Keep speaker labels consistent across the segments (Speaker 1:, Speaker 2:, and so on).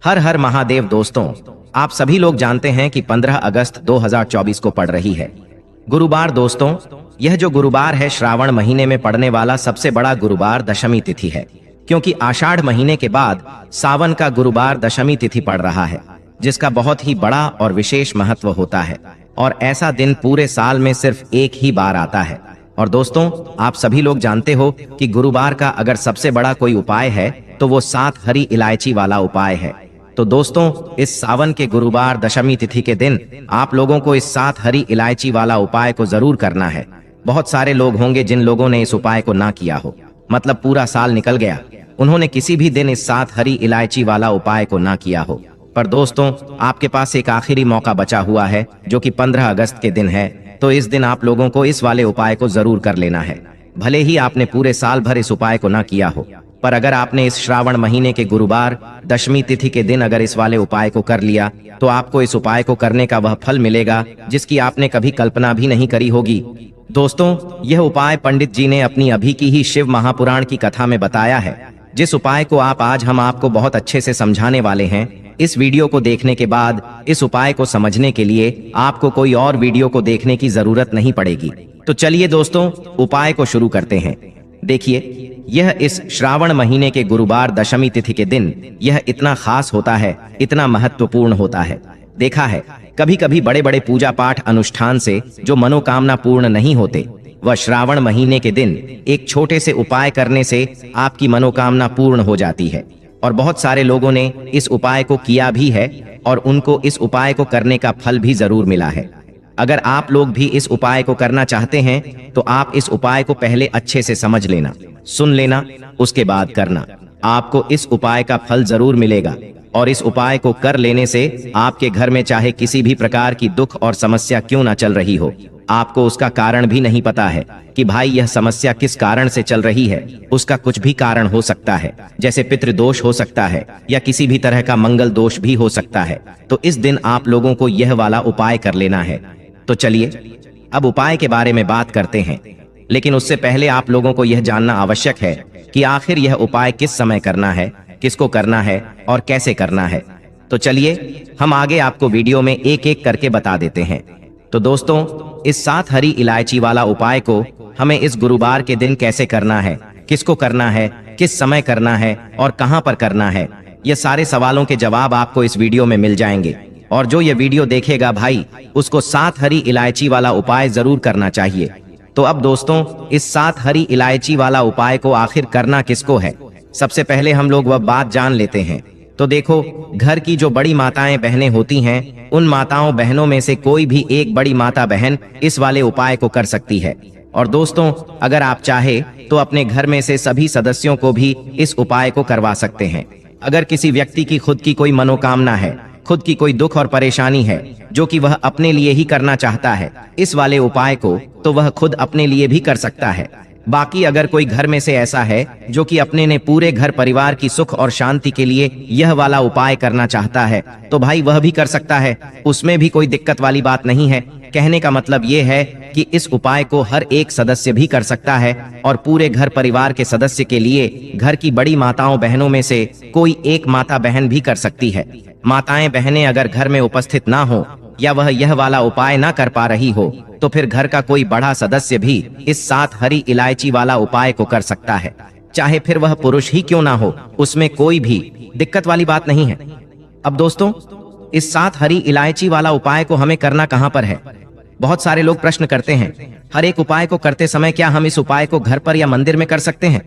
Speaker 1: हर हर महादेव दोस्तों, आप सभी लोग जानते हैं कि 15 अगस्त 2024 को पड़ रही है गुरुवार। दोस्तों, यह जो गुरुवार है श्रावण महीने में पड़ने वाला सबसे बड़ा गुरुवार दशमी तिथि है, क्योंकि आषाढ़ महीने के बाद सावन का गुरुवार दशमी तिथि पड़ रहा है, जिसका बहुत ही बड़ा और विशेष महत्व होता है। और ऐसा दिन पूरे साल में सिर्फ एक ही बार आता है। और दोस्तों, आप सभी लोग जानते हो कि गुरुवार का अगर सबसे बड़ा कोई उपाय है तो वो 7 हरी इलायची वाला उपाय है। तो दोस्तों, इस सावन के गुरुवार दशमी तिथि के दिन आप लोगों को इस 7 हरी इलायची वाला उपाय को जरूर करना है। बहुत सारे लोग होंगे जिन लोगों ने इस उपाय को ना किया हो, मतलब पूरा साल निकल गया, उन्होंने किसी भी दिन इस 7 हरी इलायची वाला उपाय को ना किया हो। पर दोस्तों, आपके पास एक आखिरी मौका बचा हुआ है जो कि 15 अगस्त के दिन है। तो इस दिन आप लोगों को इस वाले उपाय को जरूर कर लेना है। भले ही आपने पूरे साल भर इस उपाय को ना किया हो, पर अगर आपने इस श्रावण महीने के गुरुवार दशमी तिथि के दिन अगर इस वाले उपाय को कर लिया तो आपको इस उपाय को करने का वह फल मिलेगा जिसकी आपने कभी कल्पना भी नहीं करी होगी। दोस्तों, यह उपाय पंडित जी ने अपनी अभी की ही शिव महापुराण की कथा में बताया है, जिस उपाय को आज हम आपको बहुत अच्छे से समझाने वाले हैं। इस वीडियो को देखने के बाद इस उपाय को समझने के लिए आपको कोई और वीडियो को देखने की जरूरत नहीं पड़ेगी। तो चलिए दोस्तों, उपाय को शुरू करते हैं। देखिए, यह इस श्रावण महीने के गुरुवार दशमी तिथि के दिन यह इतना खास होता है, इतना महत्वपूर्ण होता है। देखा है, कभी कभी बड़े बड़े पूजा पाठ अनुष्ठान से जो मनोकामना पूर्ण नहीं होते, वह श्रावण महीने के दिन एक छोटे से उपाय करने से आपकी मनोकामना पूर्ण हो जाती है। और बहुत सारे लोगों ने इस उपाय को किया भी है और उनको इस उपाय को करने का फल भी जरूर मिला है। अगर आप लोग भी इस उपाय को करना चाहते हैं तो आप इस उपाय को पहले अच्छे से समझ लेना, सुन लेना, उसके बाद करना। आपको इस उपाय का फल जरूर मिलेगा। और इस उपाय को कर लेने से आपके घर में चाहे किसी भी प्रकार की दुख और समस्या क्यों ना चल रही हो, आपको उसका कारण भी नहीं पता है कि भाई यह समस्या किस कारण से चल रही है, उसका कुछ भी कारण हो सकता है, जैसे पितृदोष हो सकता है या किसी भी तरह का मंगल दोष भी हो सकता है। तो इस दिन आप लोगों को यह वाला उपाय कर लेना है। तो चलिए अब उपाय के बारे में बात करते हैं, लेकिन उससे पहले आप लोगों को यह जानना आवश्यक है कि आखिर यह उपाय किस समय करना है, किसको करना है और कैसे करना है। तो चलिए हम आगे आपको वीडियो में एक एक करके बता देते हैं। तो दोस्तों, इस 7 हरी इलायची वाला उपाय को हमें इस गुरुवार के दिन कैसे करना है, किसको करना है, किस समय करना है और कहां पर करना है, ये सारे सवालों के जवाब आपको इस वीडियो में मिल जाएंगे। और जो ये वीडियो देखेगा भाई, उसको 7 हरी इलायची वाला उपाय जरूर करना चाहिए। तो अब दोस्तों, इस 7 हरी इलायची वाला उपाय को आखिर करना किसको है, सबसे पहले हम लोग वह बात जान लेते हैं। तो देखो, घर की जो बड़ी माताएं बहनें होती हैं, उन माताओं बहनों में से कोई भी एक बड़ी माता बहन इस वाले उपाय को कर सकती है। और दोस्तों, अगर आप चाहे तो अपने घर में से सभी सदस्यों को भी इस उपाय को करवा सकते हैं। अगर किसी व्यक्ति की खुद की कोई मनोकामना है, खुद की कोई दुख और परेशानी है जो कि वह अपने लिए ही करना चाहता है इस वाले उपाय को, तो वह खुद अपने लिए भी कर सकता है। बाकी अगर कोई घर में से ऐसा है जो कि अपने ने पूरे घर परिवार की सुख और शांति के लिए यह वाला उपाय करना चाहता है, तो भाई वह भी कर सकता है, उसमें भी कोई दिक्कत वाली बात नहीं है। कहने का मतलब ये है कि इस उपाय को हर एक सदस्य भी कर सकता है और पूरे घर परिवार के सदस्य के लिए घर की बड़ी माताओं बहनों में से कोई एक माता बहन भी कर सकती है। माताएं बहनें अगर घर में उपस्थित ना हो या वह यह वाला उपाय ना कर पा रही हो, तो फिर घर का कोई बड़ा सदस्य भी इस 7 हरी इलायची वाला उपाय को कर सकता है, चाहे फिर वह पुरुष ही क्यों ना हो, उसमें कोई भी दिक्कत वाली बात नहीं है। अब दोस्तों, इस 7 हरी इलायची वाला उपाय को हमें करना कहां पर है? बहुत सारे लोग प्रश्न करते हैं, हर एक उपाय को करते समय क्या हम इस उपाय को घर पर या मंदिर में कर सकते हैं?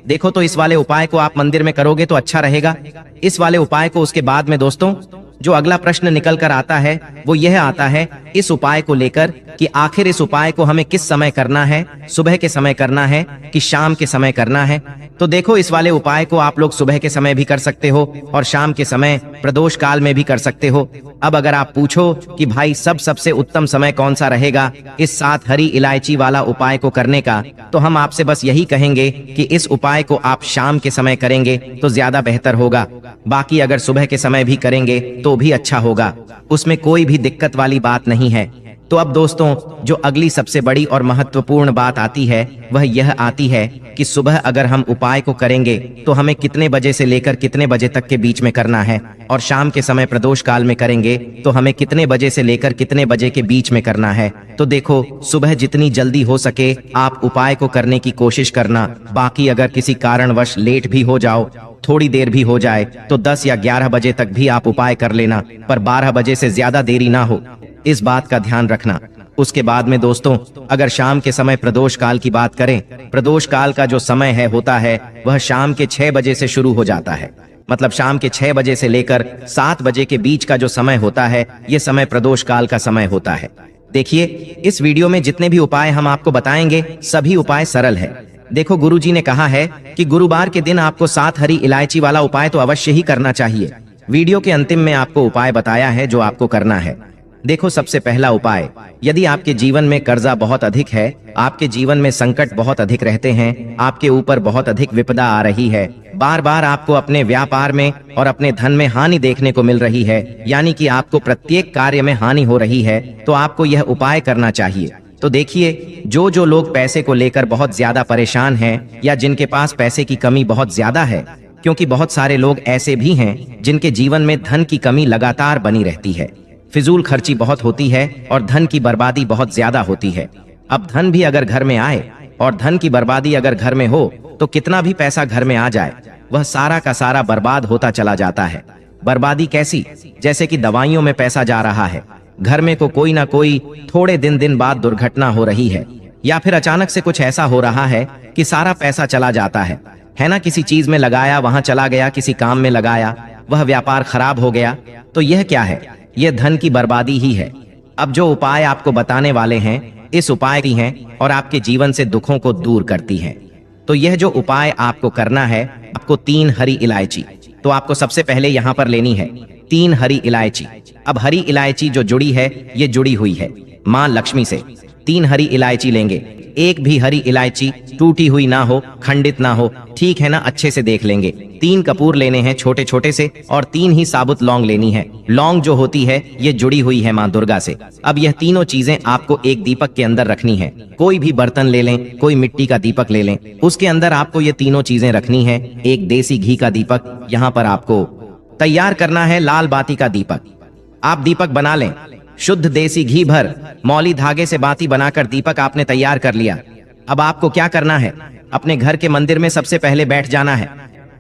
Speaker 1: देखो, तो इस वाले उपाय को आप मंदिर में करोगे तो अच्छा रहेगा। इस वाले उपाय को उसके बाद में दोस्तों जो अगला प्रश्न निकल कर आता है वो यह आता है इस उपाय को लेकर कि आखिर इस उपाय को हमें किस समय करना है, सुबह के समय करना है कि शाम के समय करना है। तो देखो, इस वाले उपाय को आप लोग सुबह के समय भी कर सकते हो और शाम के समय प्रदोष काल में भी कर सकते हो। अब अगर आप पूछो कि भाई सबसे उत्तम समय कौन सा रहेगा इस 7 हरी इलायची वाला उपाय को करने का, तो हम आपसे बस यही कहेंगे कि इस उपाय को आप शाम के समय करेंगे तो ज्यादा बेहतर होगा। बाकी अगर सुबह के समय भी करेंगे तो भी अच्छा होगा, उसमें कोई भी दिक्कत वाली बात नहीं है। तो अब दोस्तों, जो अगली सबसे बड़ी और महत्वपूर्ण बात आती है वह यह आती है कि सुबह अगर हम उपाय को करेंगे तो हमें कितने बजे से लेकर कितने बजे तक के बीच में करना है, और शाम के समय प्रदोष काल में करेंगे तो हमें कितने बजे से लेकर कितने बजे के बीच में करना है। तो देखो, सुबह जितनी जल्दी हो सके आप उपाय को करने की कोशिश करना। बाकी अगर किसी कारणवश लेट भी हो जाओ, थोड़ी देर भी हो जाए, तो 10 या 11 बजे तक भी आप उपाय कर लेना, पर 12 बजे से ज्यादा देरी ना हो, इस बात का ध्यान रखना। उसके बाद में दोस्तों, अगर शाम के समय प्रदोष काल की बात करें, प्रदोष काल का जो समय है होता है वह शाम के 6 बजे से शुरू हो जाता है। मतलब शाम के 6 बजे से लेकर 7 बजे के बीच का जो समय होता है, ये समय प्रदोष काल का समय होता है। देखिए, इस वीडियो में जितने भी उपाय हम आपको बताएंगे सभी उपाय सरल है। देखो, गुरुजी ने कहा है कि गुरुवार के दिन आपको 7 हरी इलायची वाला उपाय तो अवश्य ही करना चाहिए। वीडियो के अंतिम में आपको उपाय बताया है जो आपको करना है। देखो, सबसे पहला उपाय, यदि आपके जीवन में कर्जा बहुत अधिक है, आपके जीवन में संकट बहुत अधिक रहते हैं, आपके ऊपर बहुत अधिक विपदा आ रही है, बार बार आपको अपने व्यापार में और अपने धन में हानि देखने को मिल रही है, यानी कि आपको प्रत्येक कार्य में हानि हो रही है, तो आपको यह उपाय करना चाहिए। तो देखिए, जो लोग पैसे को लेकर बहुत ज्यादा परेशान हैं या जिनके पास पैसे की कमी बहुत ज्यादा है, क्योंकि बहुत सारे लोग ऐसे भी हैं जिनके जीवन में धन की कमी लगातार बनी रहती है, फिजूल खर्ची बहुत होती है और धन की बर्बादी बहुत ज्यादा होती है। अब धन भी अगर घर में आए और धन की बर्बादी अगर घर में हो तो कितना भी पैसा घर में आ जाए वह सारा का सारा बर्बाद होता चला जाता है। बर्बादी कैसी? जैसे कि दवाइयों में पैसा जा रहा है, घर में को कोई ना कोई थोड़े दिन बाद दुर्घटना हो रही है, या फिर अचानक से कुछ ऐसा हो रहा है कि सारा पैसा चला जाता है ना। किसी चीज में लगाया वहां चला गया, किसी काम में लगाया वह व्यापार खराब हो गया, तो यह क्या है? यह धन की बर्बादी ही है। अब जो उपाय आपको बताने वाले हैं, इस उपाय की हैं और आपके जीवन से दुखों को दूर करती हैं। तो यह जो उपाय आपको करना है, आपको 3 हरी इलायची, तो आपको सबसे पहले यहाँ पर लेनी है 3 हरी इलायची। अब हरी इलायची जो जुड़ी है, ये जुड़ी हुई है माँ लक्ष्मी से। 3 हरी इलायची लेंगे, एक भी हरी इलायची टूटी हुई ना हो, खंडित ना हो, ठीक है ना, अच्छे से देख लेंगे। 3 कपूर लेने हैं छोटे छोटे से, और 3 ही साबुत लौंग लेनी है। लौंग जो होती है ये जुड़ी हुई है माँ दुर्गा से। अब यह तीनों चीजें आपको एक दीपक के अंदर रखनी है। कोई भी बर्तन ले लें, कोई मिट्टी का दीपक ले लें, उसके अंदर आपको ये तीनों चीजें रखनी है। एक देसी घी का दीपक, यहाँ पर आपको तैयार करना है लाल बाती का दीपक। आप दीपक बना लें, शुद्ध देसी घी भर मौली धागे से बाती बनाकर दीपक आपने तैयार कर लिया। अब आपको क्या करना है? अपने घर के मंदिर में सबसे पहले बैठ जाना है।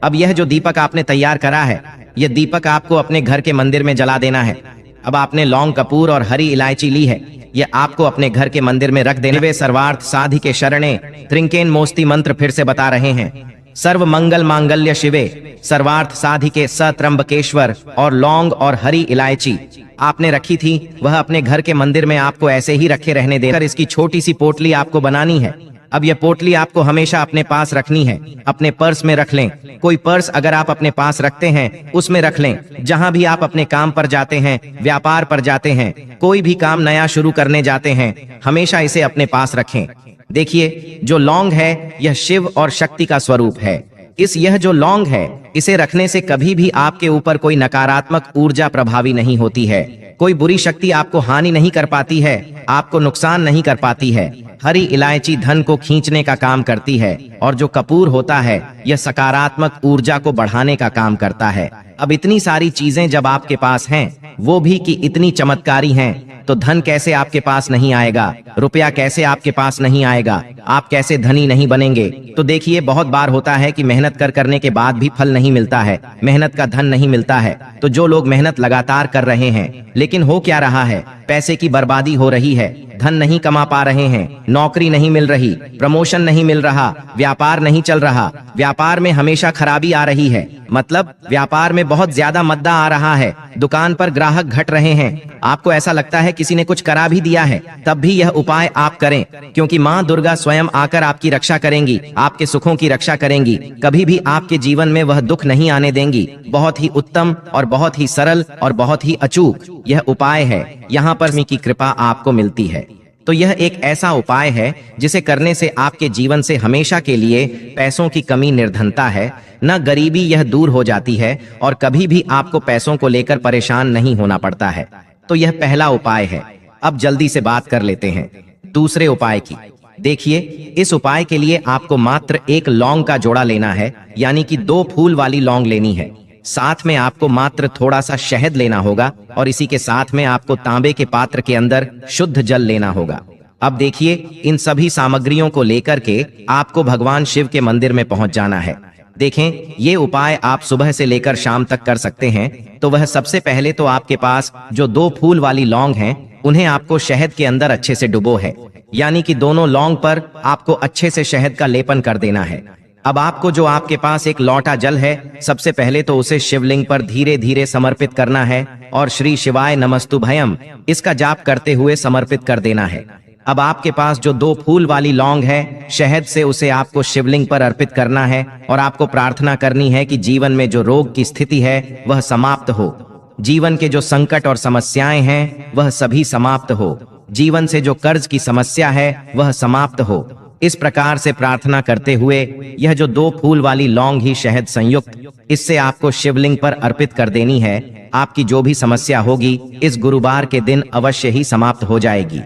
Speaker 1: अब यह जो दीपक आपने तैयार करा है, यह दीपक आपको अपने घर के मंदिर में जला देना है। अब आपने लौंग, कपूर और हरी इलायची ली है, यह आपको अपने घर के मंदिर में रख देने। वे सर्वार्थ साधिके शरणे त्रिंकेन मोस्ती मंत्र फिर से बता रहे हैं। सर्व मंगल मांगल्य शिवे सर्वार्थ साधिके सत्रंबकेश्वर। और लौंग और हरी इलायची आपने रखी थी, वह अपने घर के मंदिर में आपको ऐसे ही रखे रहने देकर इसकी छोटी सी पोटली आपको बनानी है। अब यह पोटली आपको हमेशा अपने पास रखनी है, अपने पर्स में रख लें। कोई पर्स अगर आप अपने पास रखते हैं उसमें रख लें। जहां भी आप अपने काम पर जाते हैं, व्यापार पर जाते हैं, कोई भी काम नया शुरू करने जाते हैं, हमेशा इसे अपने पास रखें। देखिए, जो लौंग है यह शिव और शक्ति का स्वरूप है। यह जो लौंग है, इसे रखने से कभी भी आपके ऊपर कोई नकारात्मक ऊर्जा प्रभावी नहीं होती है। कोई बुरी शक्ति आपको हानि नहीं कर पाती है, आपको नुकसान नहीं कर पाती है। हरी इलायची धन को खींचने का काम करती है, और जो कपूर होता है यह सकारात्मक ऊर्जा को बढ़ाने का काम करता है। अब इतनी सारी चीजें जब आपके पास हैं, वो भी कि इतनी चमत्कारी हैं, तो धन कैसे आपके पास नहीं आएगा? रुपया कैसे आपके पास नहीं आएगा? आप कैसे धनी नहीं बनेंगे? तो देखिए, बहुत बार होता है कि मेहनत करने के बाद भी फल नहीं मिलता है, मेहनत का धन नहीं मिलता है। तो जो लोग मेहनत लगातार कर रहे हैं लेकिन हो क्या रहा है? पैसे की बर्बादी हो रही है, धन नहीं कमा पा रहे हैं, नौकरी नहीं मिल रही, प्रमोशन नहीं मिल रहा, व्यापार नहीं चल रहा, व्यापार में हमेशा खराबी आ रही है, मतलब व्यापार में बहुत ज्यादा मद्दा आ रहा है, दुकान पर ग्राहक घट रहे हैं, आपको ऐसा लगता है किसी ने कुछ करा भी दिया है, तब भी यह उपाय आप करें, क्योंकि माँ दुर्गा स्वयं आकर आपकी रक्षा करेंगी, आपके सुखों की रक्षा करेंगी। कभी भी आपके जीवन में वह दुख नहीं आने देंगी। बहुत ही उत्तम और बहुत ही सरल और बहुत ही अचूक यह उपाय है। यहाँ पर मी की कृपा आपको मिलती है। तो यह एक ऐसा उपाय है जिसे करने से आपके जीवन से हमेशा के लिए पैसों की कमी निर्धनता है, न गरीबी, यह दूर हो जाती है, और कभी भी आपको पैसों को लेकर परेशान नहीं होना पड़ता है। तो यह पहला उपाय है। अब जल्दी से बात कर लेते हैं दूसरे उपाय की। देखिए, इस उपाय के लिए आपको मात्र एक लौंग का जोड़ा लेना है, यानी कि 2 फूल वाली लौंग लेनी है। साथ में आपको मात्र थोड़ा सा शहद लेना होगा और इसी के साथ में आपको तांबे के पात्र के अंदर शुद्ध जल लेना होगा। अब देखिए, इन सभी सामग्रियों को लेकर के आपको भगवान शिव के मंदिर में पहुंच जाना है। देखें, ये उपाय आप सुबह से लेकर शाम तक कर सकते हैं। तो वह सबसे पहले तो आपके पास जो 2 फूल वाली लौंग हैं, उन्हें आपको शहद के अंदर अच्छे से डुबो है, यानी कि दोनों लौंग पर आपको अच्छे से शहद का लेपन कर देना है। अब आपको जो आपके पास एक लौटा जल है, सबसे पहले तो उसे शिवलिंग पर धीरे धीरे समर्पित करना है और श्री शिवाय नमस्तुभयम इसका जाप करते हुए समर्पित कर देना है। अब आपके पास जो 2 फूल वाली लौंग है, शहद से उसे आपको शिवलिंग पर अर्पित करना है और आपको प्रार्थना करनी है कि जीवन में जो रोग की स्थिति है वह समाप्त हो, जीवन के जो संकट और समस्याएं हैं वह सभी समाप्त हो, जीवन से जो कर्ज की समस्या है वह समाप्त हो। इस प्रकार से प्रार्थना करते हुए यह जो 2 फूल वाली लौंग ही शहद संयुक्त, इससे आपको शिवलिंग पर अर्पित कर देनी है। आपकी जो भी समस्या होगी इस गुरुवार के दिन अवश्य ही समाप्त हो जाएगी।